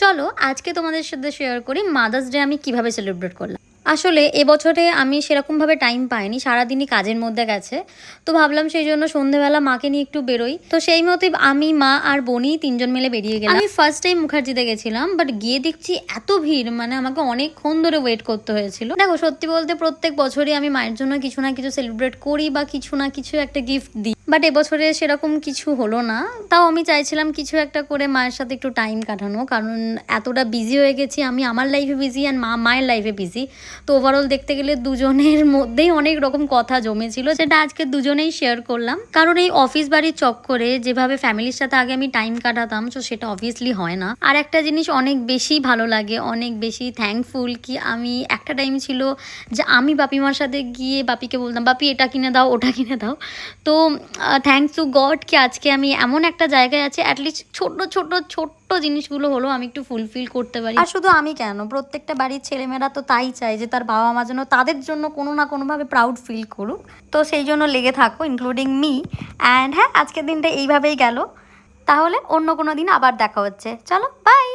চলো আজকে তোমাদের সাথে শেয়ার করি মাদার্স ডে আমি কিভাবে সেলিব্রেট করলাম। আসলে এবছরে আমি সেরকমভাবে টাইম পাইনি, সারাদিনই কাজের মধ্যে গেছে। তো ভাবলাম সেই জন্য সন্ধেবেলা মাকে নিয়ে একটু বেরোই। তো সেই মতোই আমি, মা আর বোনই তিনজন মিলে বেরিয়ে গেলাম। আমি ফার্স্ট টাইম মুখার্জিতে গেছিলাম, বাট গিয়ে দেখছি এত ভিড়, মানে আমাকে অনেকক্ষণ ধরে ওয়েট করতে হয়েছিল। দেখো সত্যি বলতে প্রত্যেক বছরই আমি মায়ের জন্য কিছু না কিছু সেলিব্রেট করি বা কিছু না কিছু একটা গিফট দিই, বাট এবছরে সেরকম কিছু হলো না। তাও আমি চাইছিলাম কিছু একটা করে মায়ের সাথে একটু টাইম কাটানো, কারণ এতটা বিজি হয়ে গেছি আমি, আমার লাইফে বিজি আর মায়ের লাইফে বিজি। তো ওভারঅল দেখতে গেলে দুজনের মধ্যেই অনেক রকম কথা জমেছিল, সেটা আজকে দুজনেই শেয়ার করলাম। কারণ এই অফিস বাড়ির চক্করে যেভাবে ফ্যামিলির সাথে আগে আমি টাইম কাটাতাম, তো সেটা অবভিয়াসলি হয় না। আর একটা জিনিস অনেক বেশি ভালো লাগে, অনেক বেশি থ্যাঙ্কফুল কি আমি একটা টাইম ছিল যে আমি বাপিমার সাথে গিয়ে বাপিকে বলতাম বাপি এটা কিনে দাও ওটা কিনে দাও। তো থ্যাঙ্কস টু গড কি আজকে আমি এমন একটা জায়গায় আছি, অ্যাটলিস্ট ছোট্ট ছোট্ট ছোট্ট জিনিসগুলো হলো আমি একটু ফুলফিল করতে পারি। আর শুধু আমি কেন, প্রত্যেকটা বাড়ির ছেলেমেয়েরা তো তাই চায় যে তার বাবা মা যেন তাদের জন্য কোনো না কোনোভাবে প্রাউড ফিল করুক। তো সেই জন্য লেগে থাকো, ইনক্লুডিং মি। অ্যান্ড হ্যাঁ, আজকের দিনটা এইভাবেই গেল। তাহলে অন্য কোনো দিন আবার দেখা হচ্ছে, চলো বাই।